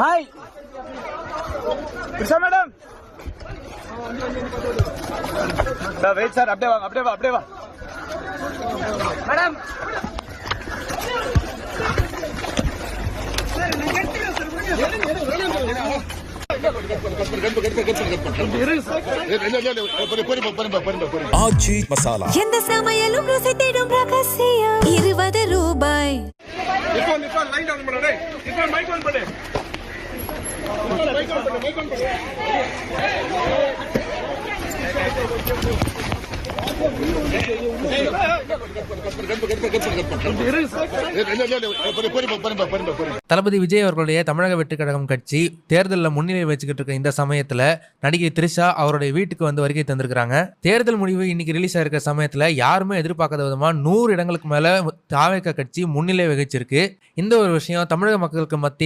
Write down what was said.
Hi Krishna madam. Wait sir, அப்படியே வாங்க, அப்படியே வா மேடம். ஆச்சி மசாலா எந்த சமையலும் ருசி தேடும் ரகசியம் 20 ரூபாய். தளபதி விஜய் அவர்களுடைய தமிழக வெற்றிக் கழகம் கட்சி தேர்தலில் முன்னிலை வச்சுக்கிட்டு இருக்க இந்த சமயத்துல நடிகை த்ரிஷா அவருடைய வீட்டுக்கு வந்து வருகை தந்திருக்காங்க. தேர்தல் முடிவு இன்னைக்கு ரிலீஸ் ஆயிருக்க சமயத்துல யாருமே எதிர்பார்க்காத விதமா 100 இடங்களுக்கு மேல தாவேகா கட்சி முன்னிலை வகிச்சிருக்கு. இந்த ஒரு விஷயம் தமிழக மக்களுக்கு மத்திய